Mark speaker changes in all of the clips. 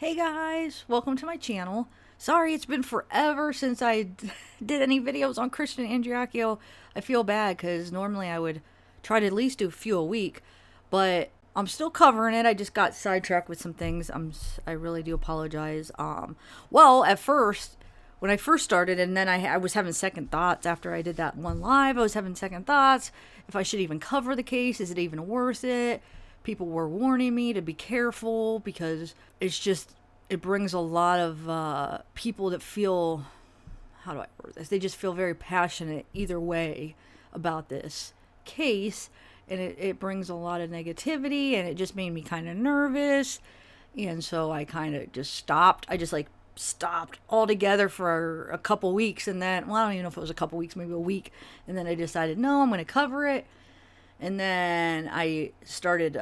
Speaker 1: Hey guys, welcome to my channel. Sorry it's been forever since I did any videos on Christian Andreacchio. I feel bad because normally I would try to at least do a few a week, but I'm still covering it. I just got sidetracked with some things. I really do apologize. Well, at first, when I first started, and then I was having second thoughts after I did that one live. I was having second thoughts if I should even cover the case. Is it even worth it? People were warning me to be careful because it brings a lot of people that feel, how do I word this? They just feel very passionate either way about this case, and it brings a lot of negativity, and it just made me kind of nervous, and so I kind of just stopped. I just stopped altogether for a couple weeks, and then, well, I don't even know if it was a couple weeks, maybe a week, and then I decided, no, I'm going to cover it. And then I started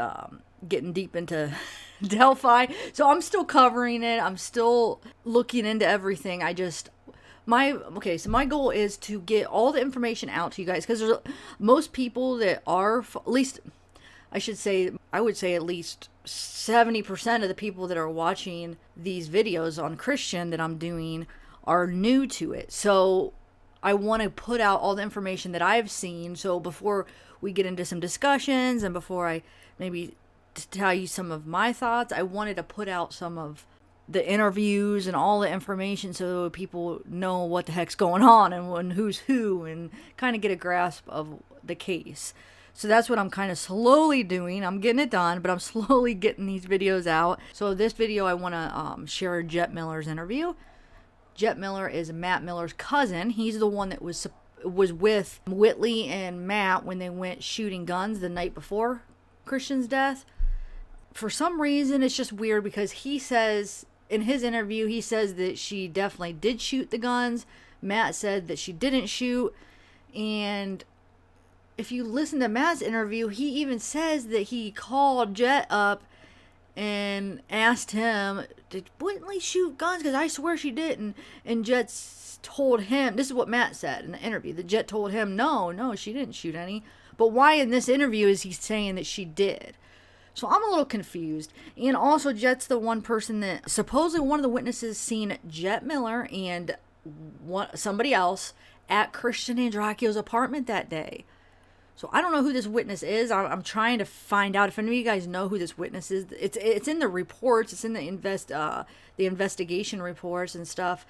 Speaker 1: getting deep into Delphi. So I'm still covering it. I'm still looking into everything. So my goal is to get all the information out to you guys. Because there's most people that are, at least, I would say at least 70% of the people that are watching these videos on Christian that I'm doing are new to it. So I want to put out all the information that I've seen. So before we get into some discussions and before I maybe tell you some of my thoughts, I wanted to put out some of the interviews and all the information so people know what the heck's going on and who's who, and kind of get a grasp of the case. So that's what I'm kind of slowly doing. I'm getting it done, but I'm slowly getting these videos out. So this video, I want to share Jett Miller's interview. Jett Miller is Matt Miller's cousin. He's the one that was with Whitley and Matt when they went shooting guns the night before Christian's death. For some reason, it's just weird because he says, in his interview, he says that she definitely did shoot the guns. Matt said that she didn't shoot. And if you listen to Matt's interview, he even says that he called Jett up and asked him, did Whitley shoot guns? Because I swear she didn't. And Jett told him, this is what Matt said in the interview, that Jett told him, no, she didn't shoot any. But why in this interview is he saying that she did? So I'm a little confused. And also, Jett's the one person that supposedly one of the witnesses seen Jett Miller and somebody else at Christian Andreacchio's apartment that day. So I don't know who this witness is. I'm trying to find out if any of you guys know who this witness is. It's in the reports. It's in the investigation reports and stuff.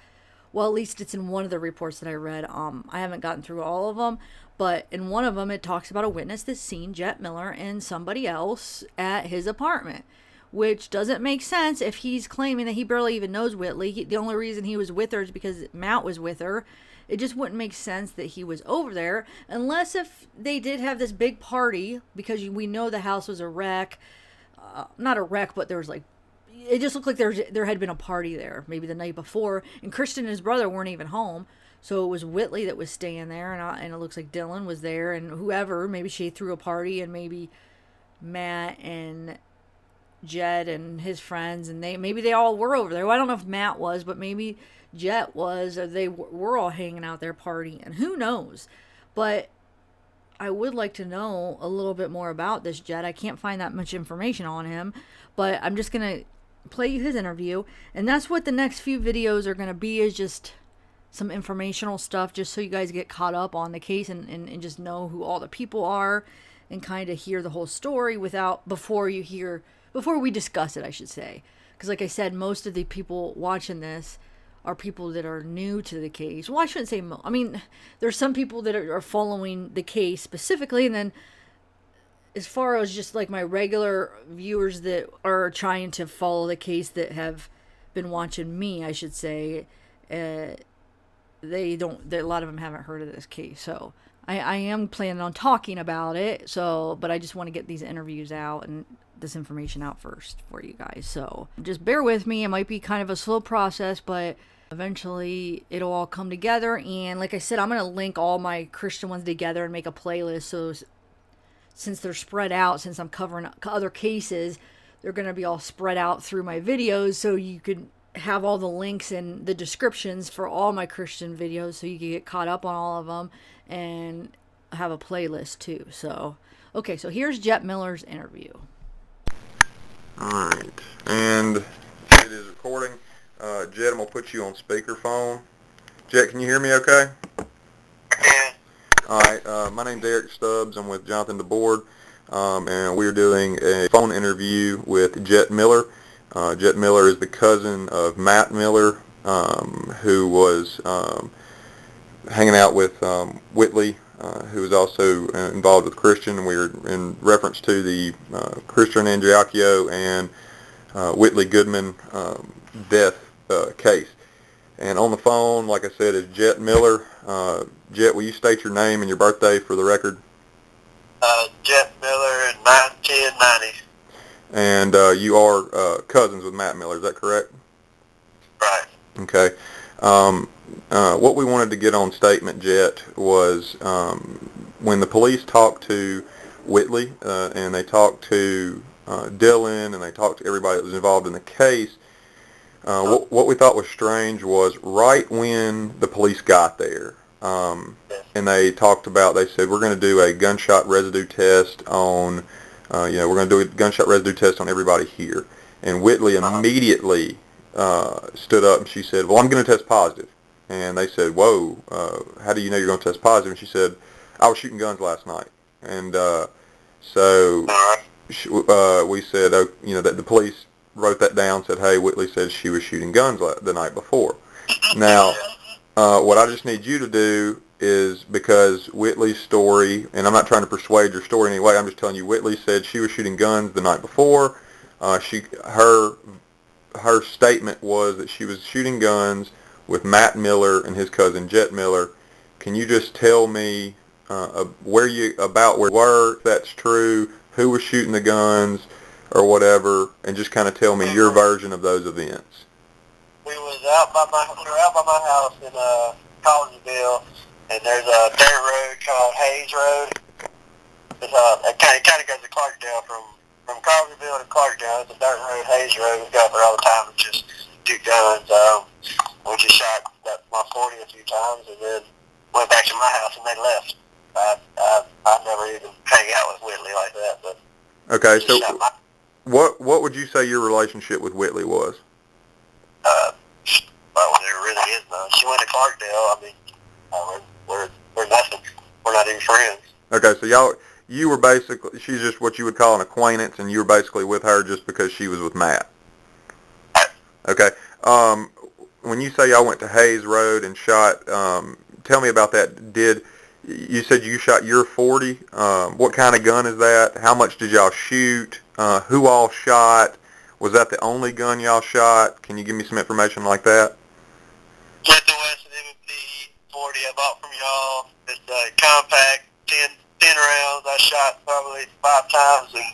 Speaker 1: Well, at least it's in one of the reports that I read. I haven't gotten through all of them, but in one of them it talks about a witness that's seen Jett Miller and somebody else at his apartment, which doesn't make sense if he's claiming that he barely even knows Whitley. The only reason he was with her is because Matt was with her. It just wouldn't make sense that he was over there unless if they did have this big party, because we know the house was a wreck. Not a wreck, but there was it just looked like there had been a party there maybe the night before, and Christian and his brother weren't even home. So it was Whitley that was staying there, and it looks like Dylan was there, and whoever, maybe she threw a party, and maybe Matt and Jett and his friends, and maybe they all were over there. Well, I don't know if Matt was, but maybe Jett was, or they were all hanging out there partying. Who knows? But I would like to know a little bit more about this Jett. I can't find that much information on him, but I'm just going to play you his interview, and that's what the next few videos are going to be, is just some informational stuff, just so you guys get caught up on the case and just know who all the people are and kind of hear the whole story before we discuss it, I should say. Because like I said, most of the people watching this are people that are new to the case. Well, I shouldn't say I mean, there's some people that are following the case specifically, and then as far as just like my regular viewers that are trying to follow the case, that have been watching me, I should say, a lot of them haven't heard of this case. So I am planning on talking about it. So, but I just want to get these interviews out and this information out first for you guys. So just bear with me. It might be kind of a slow process, but eventually it'll all come together. And like I said, I'm going to link all my Christian ones together and make a playlist. So since they're spread out, since I'm covering other cases, they're going to be all spread out through my videos, so you could have all the links in the descriptions for all my Christian videos, so you can get caught up on all of them and have a playlist too. So, okay, so here's Jett Miller's interview.
Speaker 2: Alright, and it it is recording. Jett, I'm going to put you on speakerphone. Jett, can you hear me okay?
Speaker 3: Yeah.
Speaker 2: All right. My name's Eric Stubbs. I'm with Jonathan DeBoard, and we're doing a phone interview with Jett Miller. Jett Miller is the cousin of Matt Miller, who was hanging out with Whitley, who was also involved with Christian, and we were in reference to the Christian Andreacchio and Whitley Goodman death case. And on the phone, like I said, is Jett Miller. Jett, will you state your name and your birthday for the record?
Speaker 3: Jett Miller in 1990.
Speaker 2: And you are cousins with Matt Miller, is that correct?
Speaker 3: Right.
Speaker 2: Okay. What we wanted to get on statement, Jett, was when the police talked to Whitley and they talked to Dylan and they talked to everybody that was involved in the case, what we thought was strange was right when the police got there, and they talked about, they said, we're going to do a gunshot residue test on, we're going to do a gunshot residue test on everybody here. And Whitley immediately stood up and she said, well, I'm going to test positive. And they said, whoa, how do you know you're going to test positive? And she said, I was shooting guns last night. And so we said, that the police wrote that down, said, hey, Whitley said she was shooting guns the night before. Now, what I just need you to do is, because Whitley's story, and I'm not trying to persuade your story in any way, I'm just telling you, Whitley said she was shooting guns the night before. Her statement was that she was shooting guns with Matt Miller and his cousin Jett Miller. Can you just tell me where you were, if that's true, who was shooting the guns, or whatever, and just kind of tell me your version of those events?
Speaker 3: We were out by my house in Collinsville, and there's a dirt road called Hayes Road. It kind of goes to Clarkdale from Collinsville to Clarkdale. It's a dirt road, Hayes Road. We go there all the time and just do guns. We just shot my 40 a few times, and then went back to my house, and they left. I never even hang out with Whitley like that. But
Speaker 2: okay, so what would you say your relationship with Whitley was?
Speaker 3: Well, there really is none. She went to Clarkdale. I mean, we're nothing. We're not even friends.
Speaker 2: Okay, so you were basically, she's just what you would call an acquaintance, and you were basically with her just because she was with Matt. Okay. When you say y'all went to Hayes Road and shot, tell me about that. You said you shot your 40? What kind of gun is that? How much did y'all shoot? Who all shot? Was that the only gun y'all shot? Can you give me some information like that?
Speaker 3: Just the West MVP 40 I bought from y'all. It's a compact, 10 rounds. I shot probably 5 times, and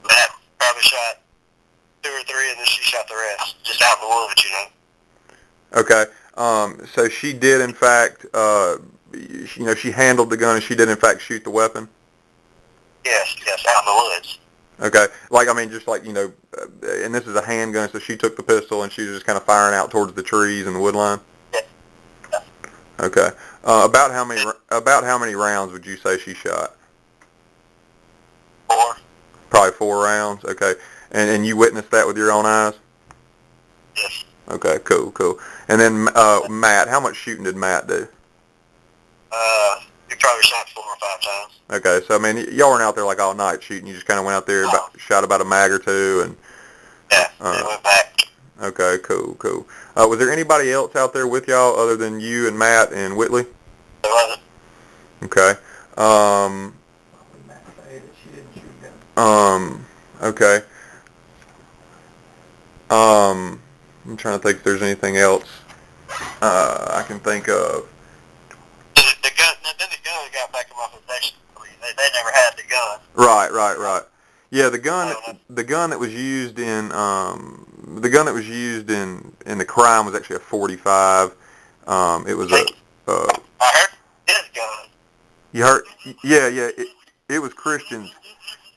Speaker 3: Matt probably shot 2 or 3, and then she shot the rest, just out in the woods,
Speaker 2: Okay. So she did, in fact, she handled the gun, and she did, in fact, shoot the weapon?
Speaker 3: Yes, out in the woods.
Speaker 2: Okay. And this is a handgun, so she took the pistol, and she was just kind of firing out towards the trees and the wood line?
Speaker 3: Yeah.
Speaker 2: Okay. About how many rounds would you say she shot?
Speaker 3: 4.
Speaker 2: Probably 4 rounds. Okay. And you witnessed that with your own eyes?
Speaker 3: Yes.
Speaker 2: Okay, cool. And then Matt, how much shooting did Matt do?
Speaker 3: He probably shot 4 or 5 times.
Speaker 2: Okay, so I mean, y'all weren't out there like all night shooting. You just kind of went out there, shot about a mag or 2, and
Speaker 3: then went back.
Speaker 2: Okay, cool. Was there anybody else out there with y'all other than you and Matt and Whitley?
Speaker 3: There wasn't.
Speaker 2: Okay. Okay. I'm trying to think if there's anything else I can think of.
Speaker 3: The gun got back in my possession. I mean, they never had the gun.
Speaker 2: Right. Yeah, the gun that was used in in the crime was actually a 45. It was
Speaker 3: I heard his gun.
Speaker 2: You heard? Yeah. It was Christian's.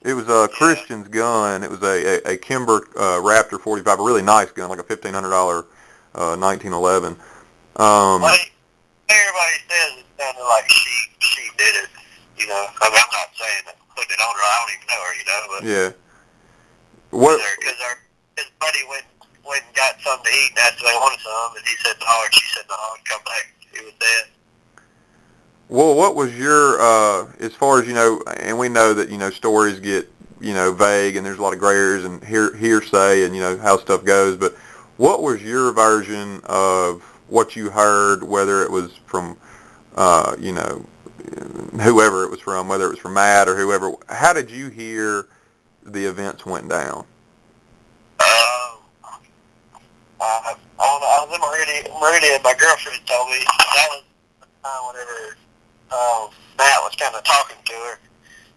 Speaker 2: It was Christian's gun. It was a Kimber Raptor 45, a really nice gun, like a $1,500 1911.
Speaker 3: Everybody says it sounded like she did it. I mean, I'm not saying that putting it on her. I don't even know her. But
Speaker 2: yeah. What?
Speaker 3: Because his buddy went went and got something to eat and asked if they wanted some, and he said no, and she said no, and come back. He was dead.
Speaker 2: Well, what was your, as far as, and we know that, stories get, vague and there's a lot of gray areas and hearsay and, how stuff goes, but what was your version of what you heard, whether it was from, whoever it was from, whether it was from Matt or whoever? How did you hear the events went down?
Speaker 3: I was in Meridian, my girlfriend told me that was the time whenever Matt was kind of talking to her,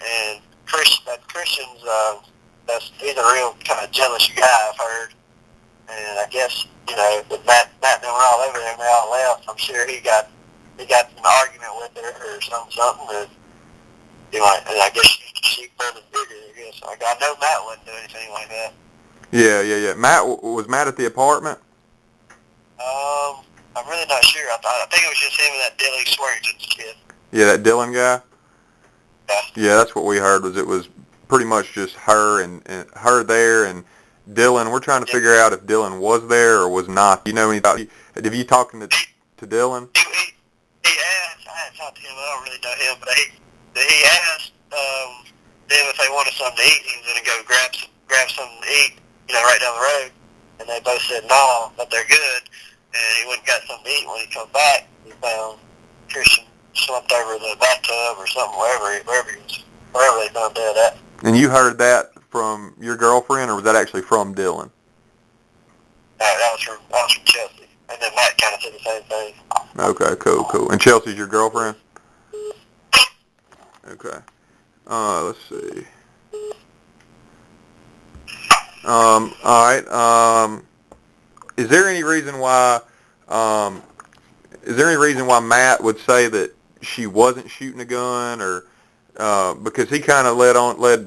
Speaker 3: and Christian's he's a real kind of jealous guy, I've heard, and I guess with Matt and them were all over there and they all left. I'm sure he got an argument with her or something, and and I guess she further bigger. I guess I know Matt wouldn't do anything like that.
Speaker 2: Yeah. Was Matt at the apartment?
Speaker 3: I'm really not sure. I think it was just him and that Dilly Swearington's kid.
Speaker 2: Yeah, that Dylan guy?
Speaker 3: Yeah.
Speaker 2: Yeah, that's what we heard, was it was pretty much just her and her there, and Dylan. We're trying to figure out if Dylan was there or was not. You know anything? Have you talking to Dylan?
Speaker 3: He asked, I hadn't talked to him, I don't really know him, but he asked them if they wanted something to eat. He was going to go grab something to eat, right down the road. And they both said no, but they're good. And he went and got something to eat. When he come back, he found Christian slumped over the bathtub or something, wherever they found dead at.
Speaker 2: And you heard that from your girlfriend, or was that actually from Dylan?
Speaker 3: That was from Chelsea. And then Matt kind of said the same thing.
Speaker 2: Okay, cool. And Chelsea's your girlfriend? Okay. Let's see. All right. Is there any reason why Matt would say that she wasn't shooting a gun, or because he kind of led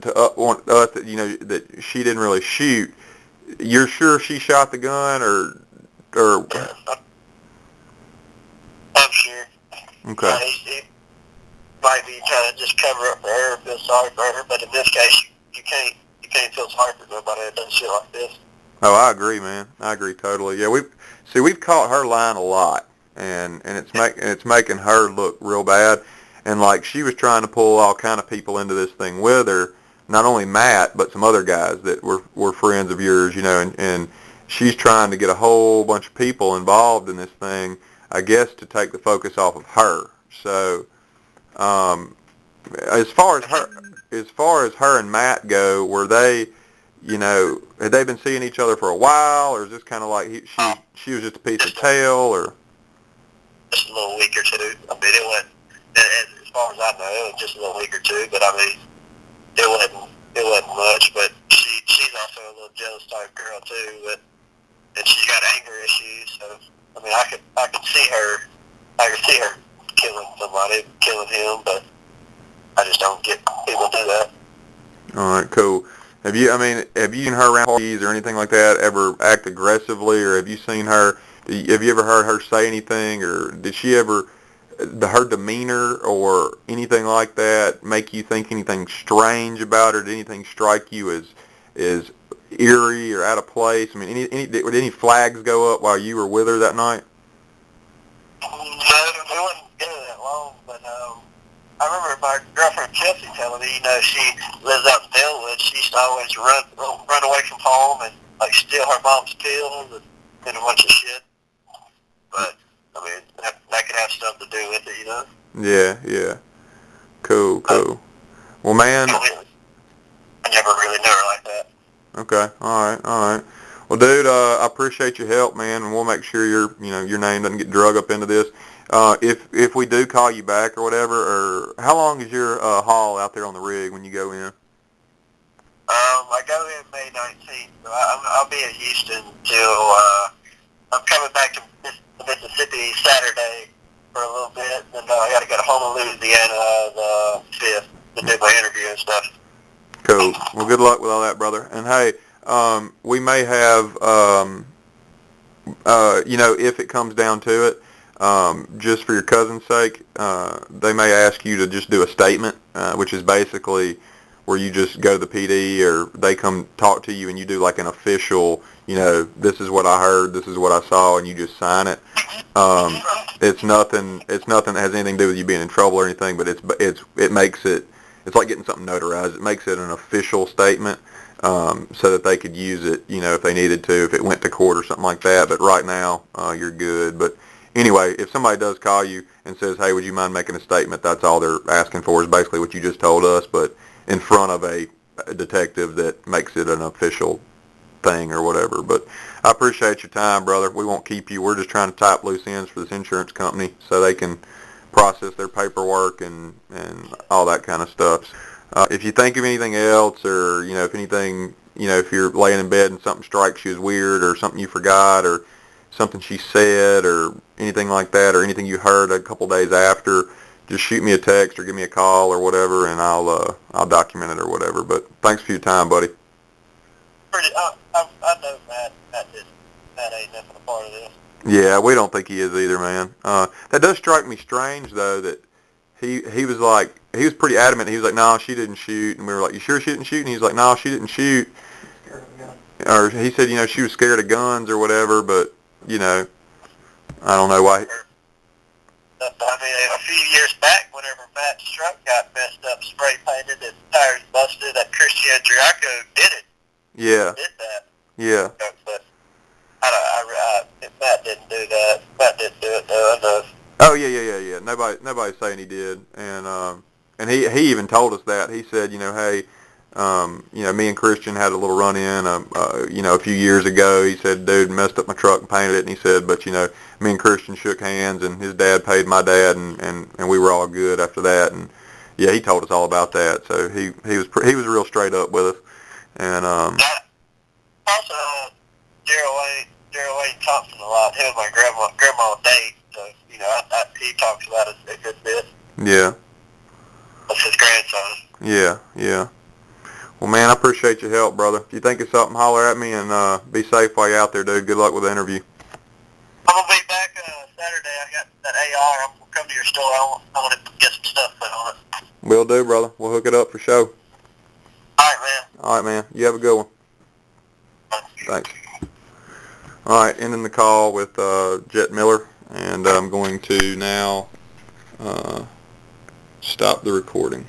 Speaker 2: to us that that she didn't really shoot? You're sure she shot the gun, or?
Speaker 3: I'm sure.
Speaker 2: Okay.
Speaker 3: He might be trying to just cover up for her, feel sorry for her, but in this case, you can't feel sorry for nobody that does shit like this.
Speaker 2: Oh, I agree, man. I agree totally. Yeah, we've caught her lying a lot, and it's making her look real bad. And like, she was trying to pull all kind of people into this thing with her, not only Matt but some other guys that were friends of yours, and she's trying to get a whole bunch of people involved in this thing, I guess, to take the focus off of her. So, as far as her and Matt go, were they, had they been seeing each other for a while, or is this kind of like she was just a piece of tail, or?
Speaker 3: Just a little week or two. I mean, it wasn't, as far as I know, it was just a little week or two. But I mean, it wasn't much. But she's also a little jealous type girl too. And she's got anger issues. So I mean, I could see her killing somebody, killing him. But I just don't get people do that.
Speaker 2: All right, cool. Have you seen her around parties or anything like that ever act aggressively, or have you seen her? Have you ever heard her say anything, or did she ever, her demeanor or anything like that make you think anything strange about her? Did anything strike you as eerie or out of place? I mean, did any flags go up while you were with her that night?
Speaker 3: No, we wouldn't get it that long, but I remember my girlfriend Chelsea telling me, she lives out in Delwood. She used to always run away from home and like steal her mom's pills and a bunch of shit. But I mean, that could have stuff to do with it,
Speaker 2: Yeah. Cool. Well, man.
Speaker 3: I never really knew her like that.
Speaker 2: Okay. All right. Well, dude, I appreciate your help, man, and we'll make sure your name doesn't get drug up into this. If we do call you back or whatever, or how long is your haul out there on the rig when you go in?
Speaker 3: I go in May 19th, so I'll be in Houston till I'm coming back to Mississippi Saturday for a little bit, and I got to go to Honolulu, Louisiana the 5th to do my interview and stuff.
Speaker 2: Cool. Well, good luck with all that, brother. And hey, we may have, if it comes down to it, just for your cousin's sake, they may ask you to just do a statement, which is basically where you just go to the PD or they come talk to you and you do like an official, this is what I heard, this is what I saw, and you just sign it. It's nothing that has anything to do with you being in trouble or anything, but it makes it, it's like getting something notarized. It makes it an official statement, so that they could use it, if they needed to, if it went to court or something like that. But right now, you're good. But anyway, if somebody does call you and says, hey, would you mind making a statement, that's all they're asking for, is basically what you just told us, but in front of a detective that makes it an official thing or whatever. But I appreciate your time, brother. We won't keep you. We're just trying to tie up loose ends for this insurance company so they can process their paperwork and all that kind of stuff. If you think of anything else, or if anything, if you're laying in bed and something strikes you as weird, or something you forgot, or something she said, or anything like that, or anything you heard a couple days after, just shoot me a text or give me a call or whatever, and I'll document it or whatever. But thanks for your time, buddy.
Speaker 3: I know Matt ain't nothing a part of this.
Speaker 2: Yeah, we don't think he is either, man. That does strike me strange, though, that he was pretty adamant. He was like, no, she didn't shoot. And we were like, you sure she didn't shoot? And he's like, no, she didn't shoot. Or he said, she was scared of guns or whatever, but, I don't know why.
Speaker 3: A few years back, whenever Matt's truck got messed up, spray painted, and tires busted, that Christian Andreacchio did it.
Speaker 2: Yeah.
Speaker 3: Did that.
Speaker 2: Yeah.
Speaker 3: But Matt didn't do that. Matt didn't do it, though. I know.
Speaker 2: Oh yeah. Nobody's saying he did, and he even told us that. He said, hey, me and Christian had a little run-in, a few years ago. He said, dude messed up my truck and painted it, and he said, but me and Christian shook hands, and his dad paid my dad, and we were all good after that. And yeah, he told us all about that. So he was real straight up with us, and
Speaker 3: also Gerald Wayne Thompson a lot. Him and my grandma date. So he talks about it a good bit.
Speaker 2: Yeah.
Speaker 3: That's his grandson.
Speaker 2: Yeah. Well, man, I appreciate your help, brother. If you think of something, holler at me, and be safe while you're out there, dude. Good luck with the interview.
Speaker 3: I'm going to be back Saturday. I got that AR. I'm going to come to your store. I want to get some stuff put on it.
Speaker 2: Will do, brother. We'll hook it up for sure.
Speaker 3: All right,
Speaker 2: man. You have a good one. Thanks. All right, ending the call with Jett Miller, and I'm going to now stop the recording.